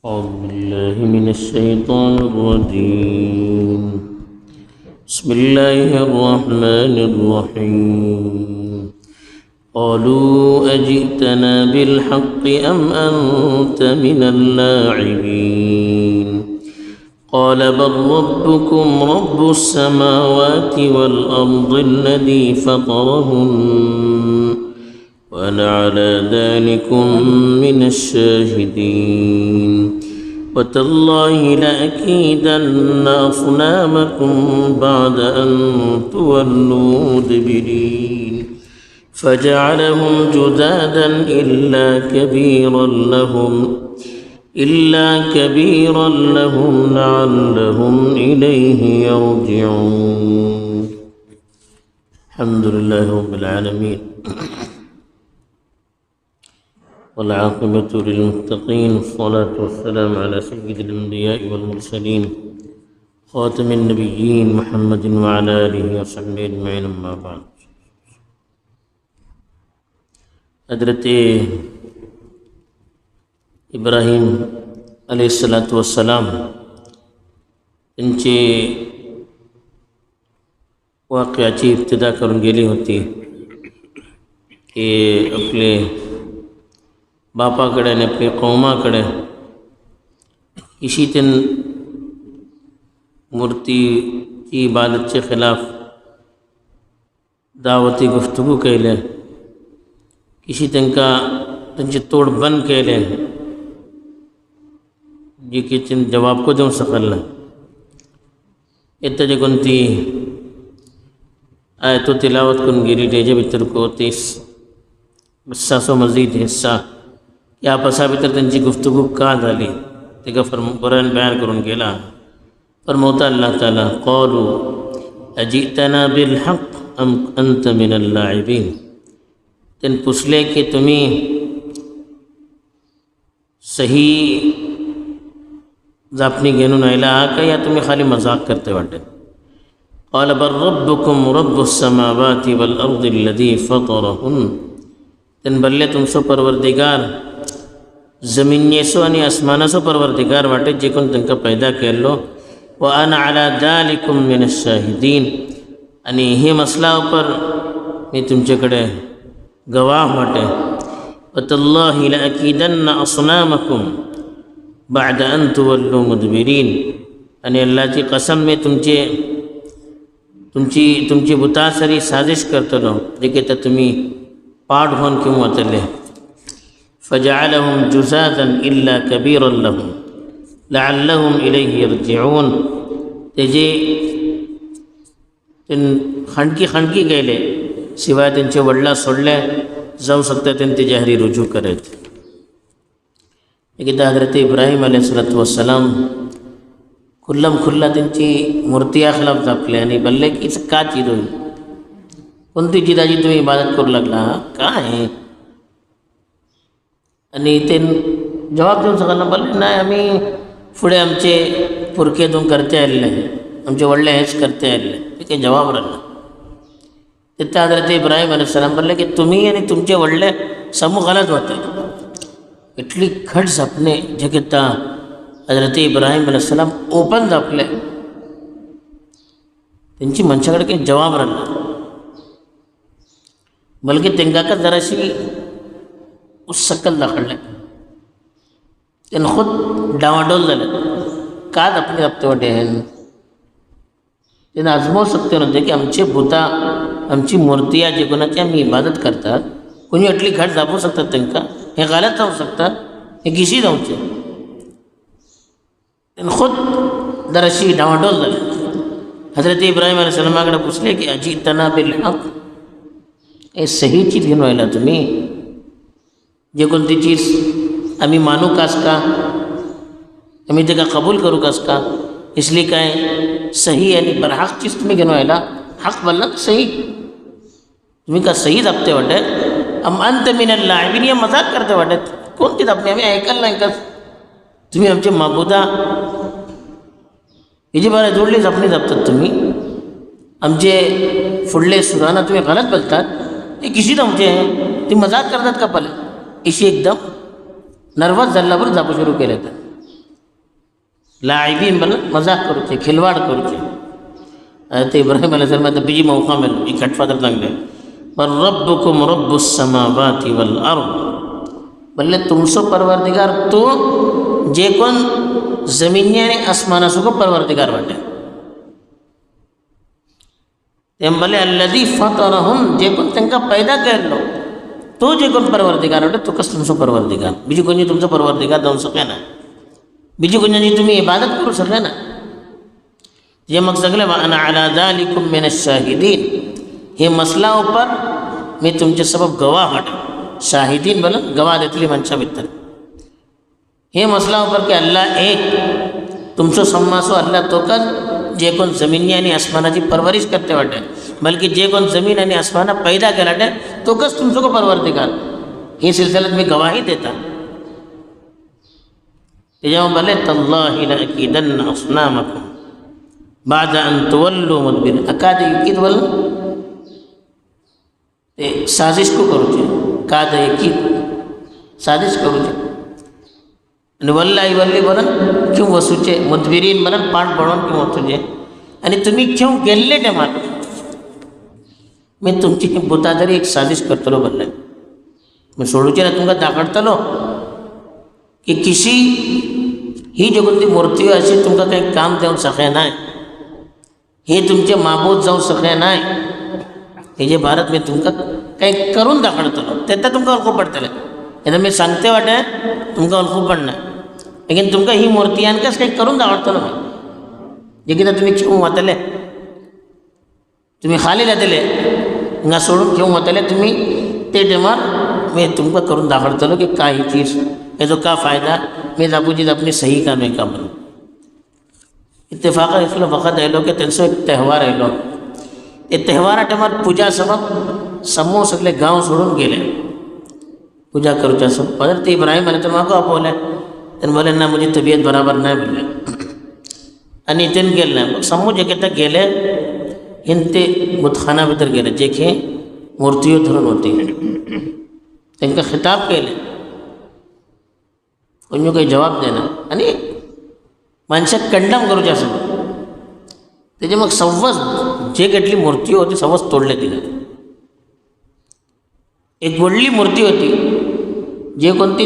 أعوذ بالله من الشيطان الرجيم. بسم الله الرحمن الرحيم. قالوا أجئتنا بالحق أم أنت من اللاعبين قال بل ربكم رب السماوات والأرض الذي فطرهن وأنا على ذلكم من الشاهدين وتالله لأكيدن أصنامكم بعد أن تولوا مدبرين فجعلهم جذاذا إلا كبيرا لهم لعلهم إليه يرجعون. الحمد لله رب العالمين والعاقبة للمتقين والصلاة والسلام على سيد الأنبياء والمرسلين خاتم النبيين محمد وعلى آله وصحبه أجمعين. أما بعد. حضرت ابراہیم علیہ السلام त्यांची वाक्याची इब्तिदा करून गेली होती की आपले बापाकडे आणि आपल्या कौमाकडे किसी तीन मूर्तीची इबादतचे खिलाफ दावती गुफ्तगू केले, किसी त्यांची तोड बंद केले जी की जवाब को देऊ शकल ना. इत्यादी कोणती आयतो तिलावत करून गेली त्याच्या भितर को 30 हिस्सा मजीद हिस्सा या आपसा भितर त्यांची गुफ्तगू का झाली ते का कुरान बयान करून गेला. फरमावता अल्लाह ताला क़ालू अजीतना बिलहक़ अम अंत मिनल लाइबीन. त्यांनी पुछले की तुम्ही सही जापनी घेऊन आयला का या तुम्ही खाली मजाक करते वाटे. क़ाल बल रब्बुकुम रब्बुस समावाति वल अर्दि अल्लज़ी फ़तरहुन. त्यांनी बोलले तुमचो परवरदिगार जमिनीचो आणि आसमानाचो परवरदिगार वाटे जे कोण तांकां पैदा केल्लो. व अना अला ज़ालिकुम मिनश शाहिदीन. आणि हे मसला पर मी तुमच्याकडे गवाह वाटे. वतल्लाहि लअकीदन्न असनामकुम बाद अन तुवल्लू मुदबिरीन. आणि अल्लाहची कसम मी तुमची बुतासरी साजिश करतलो जे की तर तुम्ही पाठ होऊन किंवा वतले. फजअलहुम जुज़ाज़न इल्ला कबीरन लहुम लअल्लहुम इलैहि यरजिऊन. तेजे खणकी गेले शिवाय त्यांचे वडला सोडले जाऊ शकतात त्यांनी ते जाहिरी रुजू करत. एकदा हजरत इब्राहीम अलैहिस्सलाम खुल्ला त्यांची मूर्तिया खिलाफ जापले आणि बोलले की का चीज होईल, कोणती चिदाची तुम्ही इबादत करू लागला काय. आणि ते जवाब देऊन सगळ्यांना बोलले नाही आम्ही पुढे आमचे पुरकेतून करते आलेले आहे, आमचे वडले हेच करते आलेले. ते काही जवाब राहिला. तिथे हजरत इब्राहीम अलैहिस्सलाम बोलले की तुम्ही आणि तुमचे वडले समूहालाच होते. इतली खट जापणे जे की त्या हजरत इब्राहीम अलैहिस्सलाम ओपन जापले त्यांची मनशाकडे काही जवाब राहिला. बल्कि तेंका का जराशी उस शकल दाखवले त्यांना खुद डावाडोल झाले का आपले हप्ते वाटे त्यांना आजमावू शकते नव्हते की आमचे भूता आमची मूर्तिया जे कोणाची आम्ही इबादत करतात कोणी अटली घाट दाबवू शकतात त्यांना हे गाल्यात जाऊ शकतात हे किशी जाऊचे. त्यांना खुद जराशी डावाडोल झाले. हजरत इब्राहीम अलैहिस्सलामाकडे पुछले की अजीतना बिलहक़. हे सही चीज घेऊन व्हायला तुम्ही जे कोणती चीज आम्ही मानू कास का आम्ही ते का कबूल करू कास का. इसलिए काय सही आणि बरहक चीज तुम्ही घेऊन व्हायला हक बोलला सही तुम्ही का सही दाबते वाटत. अम अंत मिनल लाइबीन या मजाक करते वाटत. कोणती दाबणे आम्ही ऐकायला नाही का तुम्ही आमचे माबुदा ही जी बरं जोडली जापणी दाबतात तुम्ही आमचे फुडले सुराना तुम्ही गलत बोलतात. हे किशी तुमचे ती मजाक करतात का पहिले. इशी एकदम नर्वस झाल्यावर जापू सुरू केले तर लाइबीन बोले मजाक करूचे खिलवाड़ करूचे ते इब्राहिम अलैहिस्सलाम तो बीजी मौका मिल इकट्ठा कर लंगले पर रब्बुकुम रब्बुस समावाति वल अर्द बोले तुमसो परवरदिगार तो जे कोण जमिनी आणि आसमानाचो परवरदिगार वाटे तेम बोले अल्लजी फतरहुम जे कोण तांकां पैदा केल्लो तो जे कोण परवरदिगार वाटे तो कस तुमचो परवरदिगार बीजी कोणी तुमचो परवरदिगार जावंक शकेना बीजी कोणाची तुम्ही इबादत करू शकेना जे मग सगळे अना अला जालिकुम मिन अश-शाहिदीन हे मसला ऊपर मी तुमचे सबब गवाह हाटे शाहिदीन बोला गवाह देतली मनशा भितर हे मसला ऊपर की अल्लाह एक तुमचो सम्मासो अल्लाह तो कर जे कोण जमिनी आणि आसमानाची परवरिश करते वाटे बल्कि जे कोण जमीन आणि आसमाना पैदा केला वाटे तो कस तुमचो को परवरदिगार हे सिलसिल्यात मी गवाही देता त्याच्यावर बोले तल्लाहि लअकीदन्ना अस्नामकुम बाद अन तुवल्लू मुदबिर अकाद यकीद बोल ते साजिश को करूचे काद यकीद साजिश करूचे आणि वल्लाही वल्ली बोलन क्यों वसूचे मुदबिरीन बोलन पाठ पडून क्यों वचूचे आणि तुम्ही क्यों गेल्ले टेमार मी तुमची बुता तरी एक साजिश करतलो बोलले मी सोडूचे ना तुमकां दाखडतलो की किसी ही जे कोणती मूर्ती अशी तुमकां काही काम देवंक शकेना हे तुमचे माबूद जावं शकेना हे जे भारत मी तुमकां काही करून दाखडतलो तेन्ना तुमकां वळखूंक पडटलें येता मी सांगते वाटे तुमकां वळखूंक पडना लेकिन तुमकां ही मूर्ती आनी कस काही करून दाखडतलो मी जे कितें तुमी घेवन वतले तुमी खाली जातले हिंगा सोडून घेवन वतले तुमी ते टायमार मैं तुमको करून दाखडतलो की काय ही चीज हेजो का फ़ायदा मैं दाखोवची अपनी सही का नहीं का म्हणून इत्तेफाक इसलो वक़्त आयलो की तेंचो एक त्यौहार आयलो ते त्यौहारा टायमार पुजा सबब समूह सगळे गांव सोडून गेले पूजा करूच्या सब पर ते इब्राहिम अलैहिस्सलाम म्हाका आपवले तेन्ना बोले ना मुझी तबीयत बराबर नाही बोलले आणि तेन गेले ना समूह जे कितें गेले हिन ते बुतखाना भितर गेले जे की मूर्तियो धरून होती तांकां खिताब केले कोणी काही जवाब देना आणि माणसाक कंडम करूचे आसा तेजे मग सव्वस जे કેટલી मूर्ती होती सव्वस तोडले तिने एक व्हडली मूर्ती होती जे कोणती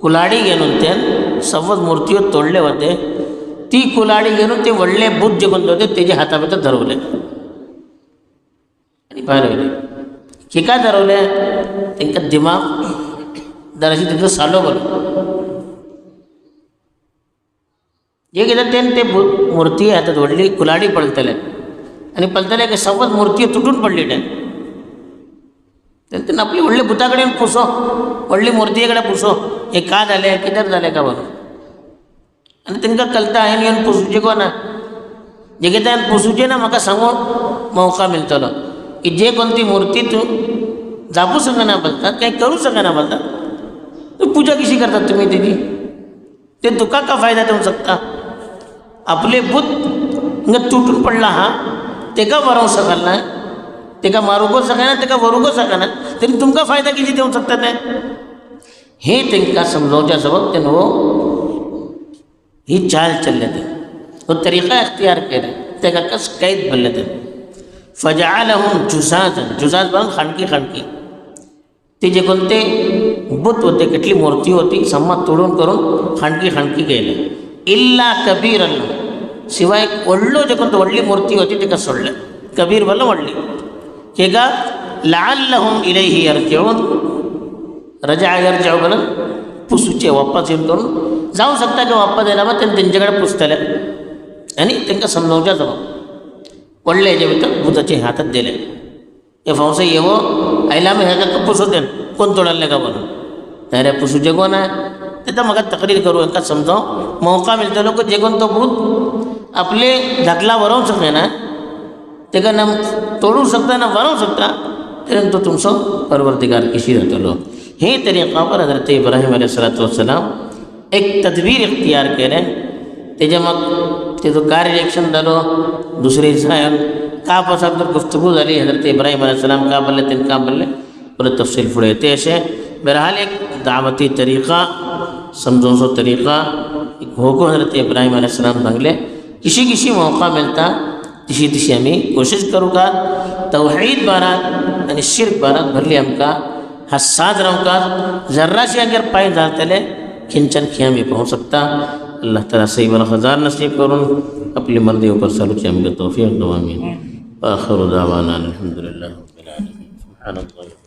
कुलाडी घेऊन त्यान सव्वस मूर्ती तोडले होते ती कुलाडी घेऊन ते व्हडले बुत जे कोणते होते तेजे हाता भितर धरवले आणि बाहेर गेले किका धरवले तांकां दिमाग दराशी तिथं सालो बोल जे कितें तेन ते मूर्ती हातात व्हडली कुलाडी पळतले आणि पळतले की सव्वस मूर्ती तुटून पडली तेन्ना आपली व्हडली बुता कडेन पुसो व्हडली मूर्ती कडेन पुसो हे का जालें कित्याक जालें का बरो आनी तांकां कळटा हांवें येवन पुसूचें को ना जे कितें हांवें पुसूचें ना म्हाका सांगून मौका मेळटलो की जे कोण ती मूर्ती तूं जापू शकना बोलतात काही करू शकना बोलतात तर पूजा कशी करतात तुम्ही तेजी ते तुका का फायदा देऊ शकता आपले बुत तुटून पडला हा तेका वरोवंक शकना तेका मारूंक शकना तेका व्हरूंक शकना तरी तुमकां फायदा किती देऊ शकता ते हे तांकां समजोवच्या सबब ते न्हू ही चाल चल्ले ते हो तरीका इख्तियार केले तेका कस कैद भरले ते फजअलहुम जुसाजन जुसाज म्हणून खाणकी खाणकी ते जे कोणते बुत होते કેટલી मूर्ती होती सम्मत तोडून करून खाणकी खाणकी गेले इल्ला कबीर शिवाय एक व्हडलो जे कोणतो व्हडली मूर्ती होती तेका सोडले कबीर बोला व्हडली केगा लअल्लहुम इलैहि यरजिऊन रजा यरजिऊ बोला पुसूचे वापस येऊन करून जाऊ शकता की वापस येयला मग तेंच्याकडे पुसतले आणि तांकां समजावच्या जबाब व्हडले हेजे भितर बुताचे हातात दिले हे फावसे येवो आयला मी हेका पुसोतेन कोण तोडले का म्हणून त्यारे पुसूचे कोण आहे तेन्ना म्हाका तक्रीर करूं हाका समजाव मौका मेळटलो की जे कोण तो भूत आपले धाकला व्हरोवंक शकना तेका ना तोडूंक शकता ना व्हरोवंक शकता तेन्ना तो तुमचो परवरदिगार कशी जातलो हे तरीका पर हजरत इब्राहिम अलैहिस्सलातु वस्सलाम एक तदबीर इख्तियार केले तेजे मग तेजो काय रिएक्शन जालो दुसरे दिसा का पासाक तर गुफ्तगू जाली हजरत इब्राहिम अलैहिस्सलाम का बोलले तेन का बोलले परत तफसील फुडें येते अशें बहरहाल एक दावती तरीका समजोवचो तरीका ہوگو حضرت ابراہیم علیہ السلام بنگلے کسی موقع ملتا تشی ہمیں کوشش کروں گا توحید بارات یعنی شرک بارات بھرلی ہم کا حساد رہوں کا ذرہ سے اگر پائے جاتے لے کھنچن کھیاں بھی پہنچ سکتا. اللہ تعالیٰ صحیح والا خزار نصیب کروں اپنی مرضی اوپر سلوچ ہم کے توفیق دو آمین. آخر دعوانا الحمدللہ رب العالمین. سبحان اللہ.